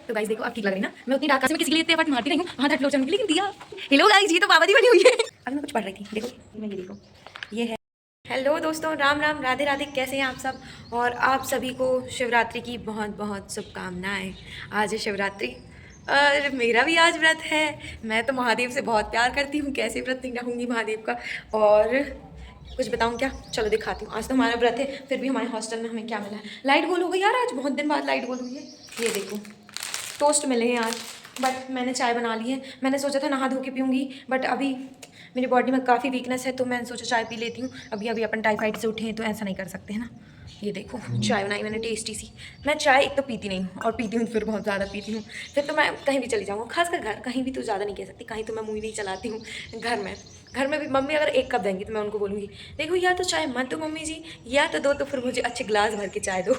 तो गाइस देखो आप ठीक लग रही ना, मैं उतनी डाका से मैं किसी के लिए इतने एफर्ट मारती रही हूँ वहाँ 3rd फ्लोर लेकिन दिया। हेलो गाइस ये तो बाबा जी बनी हुई है। अभी मैं कुछ पढ़ रही थी, देखो मैं ये देखो ये है। हेलो दोस्तों, राम राम राधे राधे, कैसे हैं आप सब। और आप सभी को शिवरात्रि की बहुत बहुत शुभकामनाएं। आज है शिवरात्रि और मेरा भी आज व्रत है। मैं तो महादेव से बहुत प्यार करती हूँ, कैसे व्रत नहीं रखूँगी महादेव का। और कुछ बताऊँ क्या, चलो दिखाती हूँ। आज तो हमारा व्रत है, फिर भी हमारे हॉस्टल में हमें क्या मिला है। लाइट गोल हो गई यार, आज बहुत दिन बाद लाइट गोल हुई है। ये देखो टोस्ट मिले हैं आज, बट मैंने चाय बना ली है। मैंने सोचा था नहा धो के पीऊँगी, बट अभी मेरी बॉडी में काफ़ी वीकनेस है तो मैंने सोचा चाय पी लेती हूँ। अभी अभी अपन टाइफाइड से उठे हैं तो ऐसा नहीं कर सकते हैं ना। ये देखो चाय बनाई मैंने टेस्टी सी। मैं चाय एक तो पीती नहीं हूँ, और पीती हूँ फिर बहुत ज़्यादा पीती हूँ। फिर तो मैं कहीं भी चली जाऊँगा, खासकर घर, कहीं भी तो ज़्यादा नहीं कह सकती, कहीं तो मैं मुँह नहीं चलाती हूँ। घर में भी मम्मी अगर 1 कप देंगी तो मैं उनको बोलूँगी देखो या तो चाय मत दो मम्मी जी, या तो दो तो फिर मुझे अच्छे गिलास भर के चाय दो।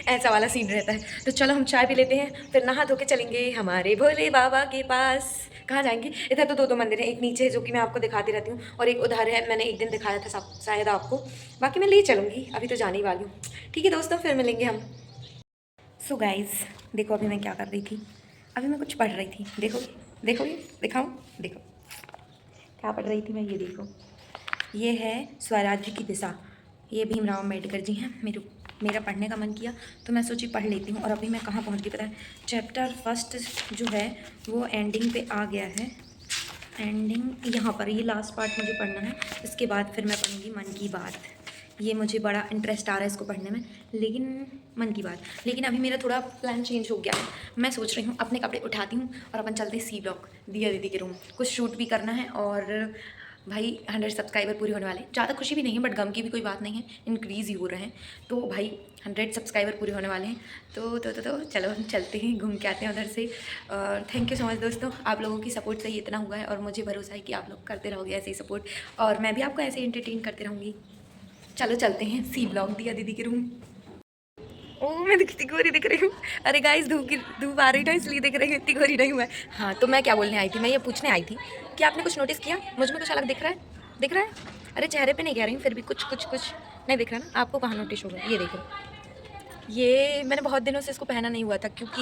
ऐसा वाला सीन रहता है। तो चलो हम चाय पी लेते हैं, फिर नहा धो के चलेंगे हमारे भोले बाबा के पास। कहाँ जाएंगे, इधर तो 2 मंदिर हैं, एक नीचे है जो कि मैं आपको दिखाती रहती हूँ, और एक उधर है, मैंने एक दिन दिखाया था शायद आपको। बाकी मैं ले चलूँगी, अभी तो जाने ही वाली हूँ। ठीक है दोस्तों, फिर मिलेंगे हम। सो गाइस देखो अभी मैं क्या कर रही थी, अभी मैं कुछ पढ़ रही थी। देखो देखो ये दिखाऊँ, देखो क्या पढ़ रही थी मैं, ये देखो ये है स्वराज्य की दिशा। ये भीमराव अम्बेडकर जी हैं। मेरा पढ़ने का मन किया तो मैं सोची पढ़ लेती हूँ। और अभी मैं कहाँ पहुँच गई पता है, चैप्टर 1 जो है वो एंडिंग पे आ गया है। एंडिंग यहाँ पर, ये लास्ट पार्ट मुझे पढ़ना है। इसके बाद फिर मैं पढ़ूँगी मन की बात। ये मुझे बड़ा इंटरेस्ट आ रहा है इसको पढ़ने में, लेकिन मन की बात। लेकिन अभी मेरा थोड़ा प्लान चेंज हो गया है। मैं सोच रही हूँ अपने कपड़े उठाती हूँ और अपन चलते हैं सी ब्लॉक, दिया दीदी के रूम। कुछ शूट भी करना है, और भाई 100 सब्सक्राइबर पूरे होने वाले। ज़्यादा खुशी भी नहीं है बट गम की भी कोई बात नहीं है, इंक्रीज़ ही हो रहे हैं। तो भाई 100 सब्सक्राइबर पूरे होने वाले हैं। तो चलो हम चलते हैं, घूम के आते हैं उधर से। और थैंक यू सो मच दोस्तों, आप लोगों की सपोर्ट से ही इतना हुआ है, और मुझे भरोसा है कि आप लोग करते रहोगे ऐसे ही सपोर्ट, और मैं भी आपको ऐसे ही एंटरटेन करते रहूँगी। चलो चलते हैं सी ब्लॉक, दिया दीदी के रूम। ओ मैं कितनी गोरी दिख रही हूँ। अरे गाइस धूप आ रही ना, इसलिए दिख रही हूँ, इतनी गोरी नहीं हूँ मैं। हाँ तो मैं क्या बोलने आई थी, मैं ये पूछने आई थी कि आपने कुछ नोटिस किया, मुझ में कुछ अलग दिख रहा है? दिख रहा है? अरे चेहरे पे नहीं कह रही हूँ, फिर भी कुछ नहीं दिख रहा ना आपको? कहाँ नोटिस होगा, ये देखो। ये मैंने बहुत दिनों से इसको पहना नहीं हुआ था, क्योंकि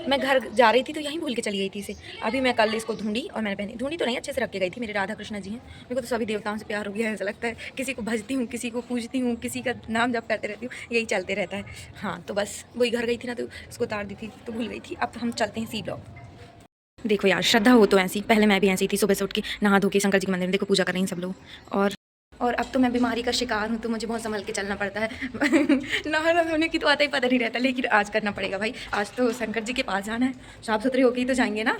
मैं घर जा रही थी तो यहीं भूल के चली गई थी इसे। अभी मैं कल इसको ढूंढी और मैंने पहनी। ढूंढी तो नहीं, अच्छे से रख के गई थी। मेरे राधा कृष्ण जी हैं, मेरे को तो सभी देवताओं से प्यार हो गया है ऐसा लगता है। किसी को भजती हूँ, किसी को पूजती हूँ, किसी का नाम जप करते रहती हूँ, यही चलते रहता है। हाँ तो बस वही घर गई थी ना, तो उसको उतार दी थी तो भूल गई थी। अब हम चलते हैं सी ब्लॉक। देखो यार श्रद्धा हो तो ऐसी, पहले मैं भी ऐसी थी, सुबह से उठ के नहा धो के शंकर जी के मंदिर में देखो पूजा कर रही हैं सब लोग। और अब तो मैं बीमारी का शिकार हूँ तो मुझे बहुत संभल के चलना पड़ता है। नहाना धोने की तो आता ही पता नहीं रहता, लेकिन आज करना पड़ेगा भाई। आज तो शंकर जी के पास जाना है, साफ सुथरे होके ही तो जाएंगे ना।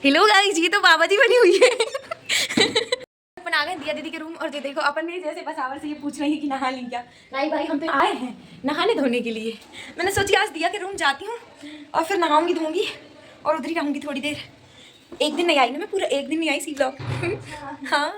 हेलो गाइस ये तो बाबा जी बनी हुई है। अपन आ गए दिया दीदी के रूम, और ये देखो अपन ने जैसे बसावर से ये पूछ रही है कि नहा ली क्या। नहीं भाई हम तो आए हैं नहाने धोने के लिए। मैंने सोची आज दिया के रूम जाती हूँ और फिर नहाऊंगी धोऊंगी और उधर ही रहूँगी थोड़ी देर। एक दिन नहीं आई ना मैं, पूरा एक दिन नहीं आई सी ब्लॉक। हाँ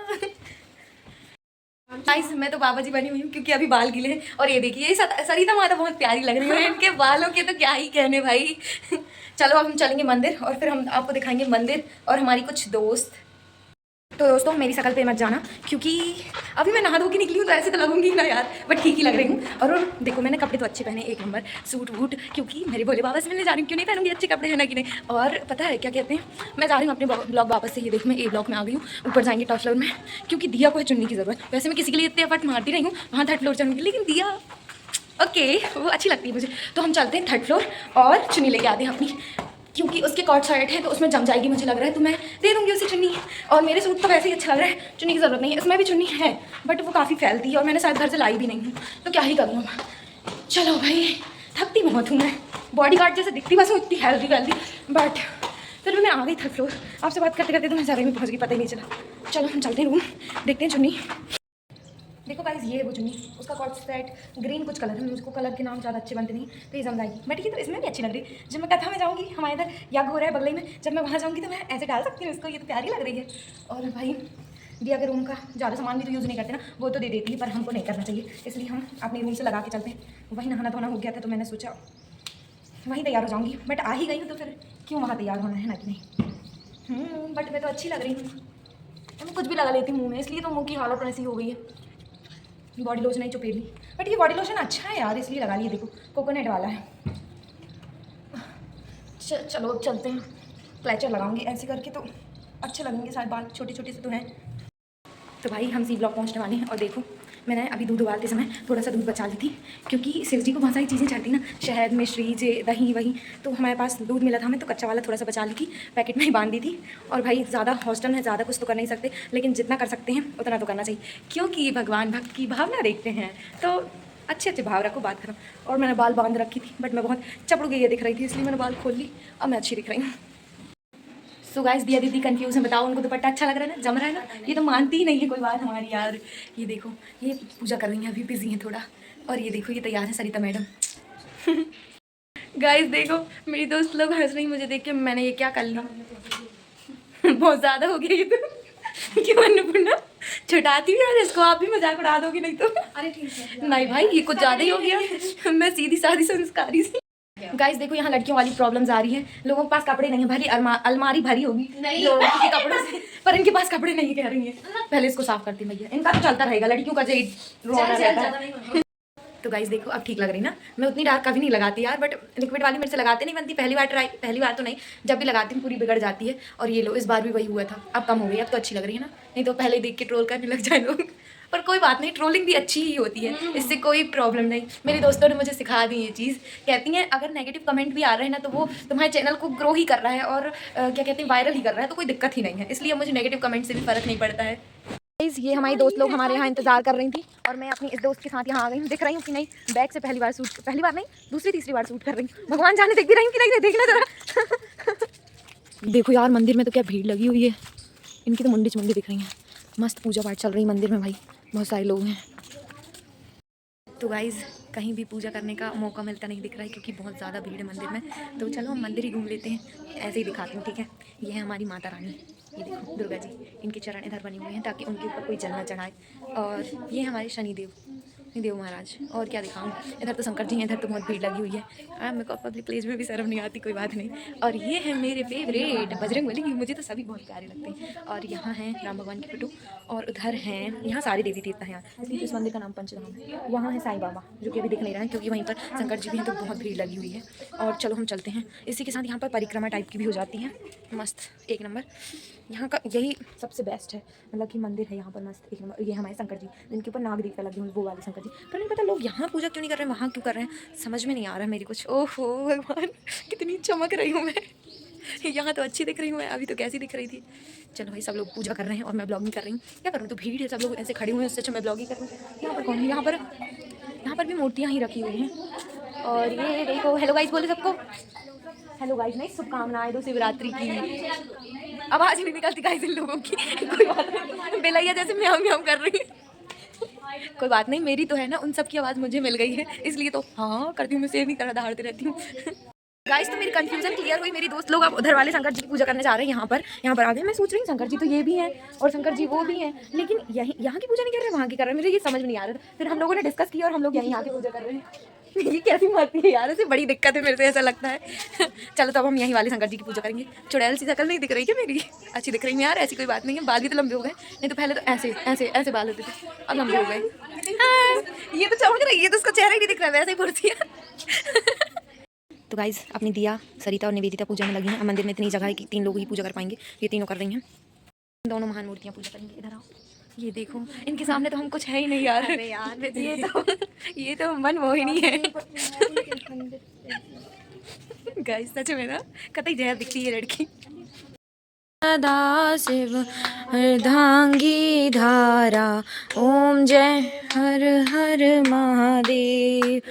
गाइस मैं तो बाबा जी बनी हुई हूँ क्योंकि अभी बाल गीले हैं। और ये देखिए सरिता माता बहुत प्यारी लग रही है, इनके बालों के तो क्या ही कहने भाई। चलो अब हम चलेंगे मंदिर, और फिर हम आपको दिखाएंगे मंदिर और हमारी कुछ दोस्त। तो दोस्तों मेरी शकल पे मत जाना, क्योंकि अभी मैं नहा धो के निकली हूँ तो ऐसे तो लगूंगी ना यार, बट ठीक ही लग रही हूँ। और देखो मैंने कपड़े तो अच्छे पहने, 1 नंबर सूट वूट, क्योंकि मेरे भोले बाबा से मिलने जा रही हूँ, क्यों नहीं पहनूंगी अच्छे कपड़े, है ना कि नहीं। और पता है क्या कहते हैं, मैं जा रही हूँ अपने ब्लॉग वापस से। ये देखो मैं ए ब्लॉक में आ गई हूँ, ऊपर जाएंगे टॉप फ्लोर में, क्योंकि दिया को है चुनने की ज़रूरत। वैसे मैं किसी के लिए इतने एफर्ट मारती रही हूँ वहाँ 3rd फ्लोर चढ़ूँगी, लेकिन दिया ओके वो अच्छी लगती है मुझे। तो हम चलते हैं 3rd फ्लोर और चुन्नी लेके आते हैं अपनी, क्योंकि उसके कॉर्ड साइड है तो उसमें जम जाएगी मुझे लग रहा है, तो मैं दे दूँगी उसे चुन्नी। और मेरे सूट तो वैसे ही अच्छा लग रहा है, चुन्नी की ज़रूरत नहीं है। इसमें भी चुन्नी है बट वो काफ़ी फैलती है, और मैंने शायद घर से लाई भी नहीं हूँ, तो क्या ही करूँ। चलो भाई थकती बहुत हूँ मैं, बॉडी गार्ड जैसे दिखती बस हूँ, इतनी हेल्दी बट फिर भी मैं आ गई 3rd फ्लोर। आपसे बात करते करते तो मैं ज़्यादा में पहुँच गई, पता ही नहीं चला। चलो हम चलते हैं रूम, देखते हैं चुन्नी। देखो गाइस ये है वो चुन्नी, उसका कॉर्ड सेट ग्रीन कुछ कलर है, मुझको कलर के नाम ज़्यादा अच्छे बनते नहीं तो ये जम जाएगी, बट ये तो इसमें भी अच्छी लग रही है। जब मैं कथा में जाऊँगी, हमारे इधर यज्ञ हो रहा है बगल में, जब मैं वहाँ जाऊँगी तो मैं ऐसे डाल सकती हूँ इसको, ये तो प्यारी लग रही है। और भाई दिया के रूम का ज़्यादा सामान भी तो यूज़ नहीं करते ना, वो तो दे देती है पर हमको नहीं करना चाहिए, इसलिए हम अपने रूम से लगा के चलते हैं। वहीं नहाना धोना हो गया था तो मैंने सोचा वहीं तैयार हो जाऊँगी, बट आ ही गई हूँ तो फिर क्यों वहाँ तैयार होना है ना कि नहीं। बट मैं तो अच्छी लग रही हूँ, मैं कुछ भी लगा लेती हूँ मुँह में, इसलिए तो मुँह की हालत ऐसी हो गई है। बॉडी लोशन नहीं चुपेली, बट ये बॉडी लोशन अच्छा है यार, इसलिए लगा लिए। देखो कोकोनट वाला है, चलो अब चलते हैं। क्लचर लगाऊंगी ऐसे करके तो अच्छे लगेंगे, शायद बाल छोटे छोटे से तो हैं। तो भाई हम सी ब्लॉक पहुंचने वाले हैं और देखो मैंने अभी दूध उबालते समय थोड़ा सा दूध बचा ली थी, क्योंकि शिव जी को बहुत सारी चीज़ें चढ़ती ना, शहद मिश्री जे दही वही, तो हमारे पास दूध मिला था हमें, तो कच्चा वाला थोड़ा सा बचा ली थी, पैकेट में ही बांध दी थी। और भाई ज़्यादा हॉस्टल में ज़्यादा कुछ तो कर नहीं सकते, लेकिन जितना कर सकते हैं उतना तो करना चाहिए, क्योंकि भगवान भक्त की भावना देखते हैं, तो अच्छे अच्छे भाव रखो, बात करो। और मैंने बाल बांध रखी थी, बट मैं बहुत चपड़ गई दिख रही थी, इसलिए मैंने बाल खोल ली, अब मैं अच्छी दिख रही हूँ। सो गाइस दिया दीदी कंफ्यूज है, बताओ उनको दुपट्टा अच्छा लग रहा है ना, जम रहा है ना? ये तो मानती ही नहीं है कोई बात हमारी यार। ये देखो ये पूजा कर रही हैं, अभी बिजी हैं थोड़ा। और ये देखो ये तैयार है सरिता मैडम। गाइस देखो मेरी दोस्त लोग हंस रही मुझे देख के, मैंने ये क्या कर लिया। बहुत ज़्यादा हो गया ये तो। क्यों अन्नपूर्णा छुटाती हूँ यार इसको, आप भी मजाक उड़ा दोगी नहीं तो। अरे ठीक है नहीं भाई ये कुछ ज़्यादा ही हो गया। मैं सीधी सादी संस्कारी सी। गाइस देखो यहाँ लड़कियों वाली प्रॉब्लम्स आ रही है, लोगों के पास कपड़े नहीं है, भरी अलमारी भरी होगी लोगों के कपड़ों से, पर इनके पास कपड़े नहीं कह रही है। पहले इसको साफ करती भैया, इनका तो चलता रहेगा, लड़कियों का जो रोना रहता है। तो गाइस देखो अब ठीक लग रही ना, मैं उतनी डार्क कभी नहीं लगाती यार, बट लिक्विड वाली मेरे से लगाते नहीं बनती, पहली बार तो नहीं, जब भी लगाती हूँ पूरी बिगड़ जाती है। और ये लो इस बार भी वही हुआ था, अब कम हो गई, अब तो अच्छी लग रही है ना, नहीं तो पहले देख के ट्रोल करने लग जाए लोग। पर कोई बात नहीं, ट्रोलिंग भी अच्छी ही होती है, इससे कोई प्रॉब्लम नहीं। मेरी दोस्तों ने मुझे सिखा दी ये चीज़, कहती हैं अगर नेगेटिव कमेंट भी आ रहे हैं ना तो वो तुम्हारे चैनल को ग्रो ही कर रहा है और क्या कहते हैं वायरल ही कर रहा है, तो कोई दिक्कत ही नहीं है, इसलिए मुझे नेगेटिव कमेंट से भी फ़र्क नहीं पड़ता है। ये हमारी दोस्त लोग हमारे यहाँ इंतजार कर रही थी और मैं अपनी इस दोस्त के साथ यहाँ आ गई हूँ। दिख रही हूँ कि नहीं? बैग से पहली बार नहीं दूसरी तीसरी बार शूट कर रही हूँ। भगवान जाने दिख भी रही हूँ कि नहीं, देखना जरा। देखो यार मंदिर में तो क्या भीड़ लगी हुई है, इनकी तो मुंडी चुंडी दिख रही हैं, मस्त पूजा पाठ चल रही है मंदिर में भाई, बहुत सारे लोग हैं। तो गाइज़ कहीं भी पूजा करने का मौका मिलता नहीं दिख रहा है, क्योंकि बहुत ज़्यादा भीड़ है मंदिर में, तो चलो हम मंदिर ही घूम लेते हैं, ऐसे ही दिखाती हूँ ठीक है। ये है हमारी माता रानी, ये देखो दुर्गा जी, इनके चरण इधर बने हुए हैं ताकि उनके ऊपर कोई जल न चढ़ाए। और ये हमारे शनिदेव महाराज, और क्या दिखाऊं, इधर तो शंकर जी हैं, इधर तो बहुत भीड़ लगी हुई है। मेरे को पब्लिक प्लेस में भी शर्म नहीं आती, कोई बात नहीं। और ये है मेरे फेवरेट बजरंगबली, मुझे तो सभी बहुत प्यारे लगते हैं। और यहाँ है राम भगवान की फोटो, और उधर हैं, यहाँ सारे देवी देवता हैं यार, इसलिए इस मंदिर का नाम पंचधाम है। यहाँ है साईं बाबा जो कि अभी दिख नहीं रहा है, क्योंकि वहीं पर शंकर जी भी हैं, तो बहुत भीड़ लगी हुई है। और चलो हम चलते हैं, इसी के साथ यहाँ पर परिक्रमा टाइप की भी हो जाती है, मस्त एक नंबर। यहाँ का यही सबसे बेस्ट है, मतलब कि मंदिर है यहाँ पर मस्त एक नंबर। ये हमारे शंकर जी जिनके ऊपर नाग देवता लगे हुए, वो वाले शंकर जी। पर नहीं पता लोग यहाँ पूजा क्यों नहीं कर रहे हैं, वहाँ क्यों कर रहे हैं, समझ में नहीं आ रहा है मेरी कुछ। ओहो भगवान कितनी चमक रही हूँ मैं, यहाँ तो अच्छी दिख रही हूँ मैं, अभी तो कैसी दिख रही थी। चलो भाई सब लोग पूजा कर रहे हैं और मैं ब्लॉगिंग कर रही हूँ, क्या करूँ, तो भीड़ है, सब लोग ऐसे खड़े हुए हैं, उससे अच्छा मैं ब्लॉगिंग कर रही हूँ। यहाँ पर कौन है, यहाँ पर भी मूर्तियाँ ही रखी हुई हैं। और ये देखो, हेलो गाइस बोले सबको, हेलो गाइस नहीं, शुभकामनाएं दो शिवरात्रि की। आवाज नहीं निकलती गाइस इन लोगों की, कोई बात नहीं, बेलैया जैसे म्याऊं म्याऊं कर रही है, कोई बात नहीं, मेरी तो है ना, उन सब की आवाज़ मुझे मिल गई है, इसलिए तो हाँ करती हूँ, मैं सेव नहीं करा दहाड़ती रहती हूँ। गाइस तो मेरी कंफ्यूजन क्लियर हुई, मेरी दोस्त लोग अब उधर वाले शंकर जी की पूजा करने जा रहे हैं, यहाँ पर आ गए। मैं सोच रही हूँ शंकर जी तो ये भी हैं और शंकर जी वो भी हैं, लेकिन यहाँ की पूजा नहीं कर रहे, वहाँ की कर रहे हैं, मुझे ये समझ में नहीं आ रहा था। फिर हम लोगों ने डिस्कस किया और हम लोग यहाँ की पूजा कर रहे हैं। ये कैसी मारती है यार, ऐसे बड़ी दिक्कत है, मेरे से ऐसा लगता है। चलो तो अब हम यहीं वाले शंकर जी की पूजा करेंगे। चुड़ैल सी शक्ल नहीं दिख रही क्या मेरी, अच्छी दिख रही है यार, ऐसी कोई बात नहीं है। बाल भी तो लंबे हो गए, नहीं तो पहले तो ऐसे ऐसे ऐसे बाल होते थे, अब लंबे हो गए। ये तो चमक रही है, तो उसका चेहरा ही नहीं दिख रहा है, वैसे ही पूछती है। तो गाइज अपनी दिया सरिता और निवेदिता पूजा में लगी हैं। मंदिर में इतनी जगह है कि 3 लोग ही पूजा कर पाएंगे, ये तीनों कर रही हैं, दोनों महान मूर्तियाँ पूजा करेंगे। इधर आओ, ये देखो इनके सामने तो हम कुछ है ही नहीं यार। अरे यार ये तो मन मोहिनी है। गाइस सच में ना कतई जहर दिखती है लड़की। सदा शिव अर्धांगी धारा, ओम जय हर हर महादेव।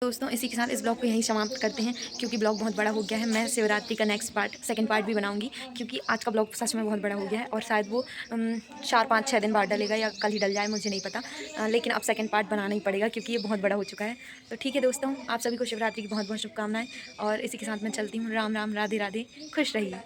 दोस्तों इसी के साथ इस ब्लॉग को यहीं समाप्त करते हैं, क्योंकि ब्लॉग बहुत बड़ा हो गया है। मैं शिवरात्रि का सेकंड पार्ट भी बनाऊंगी, क्योंकि आज का ब्लॉग सच में बहुत बड़ा हो गया है, और शायद वो 4-5-6 दिन बाद डलेगा या कल ही डल जाए, मुझे नहीं पता। लेकिन अब सेकंड पार्ट बनाना ही पड़ेगा, क्योंकि ये बहुत बड़ा हो चुका है। तो ठीक है दोस्तों, आप सभी को शिवरात्रि की बहुत बहुत शुभकामनाएं, और इसी के साथ मैं चलती हूँ। राम राम, राधे राधे, खुश रहिए।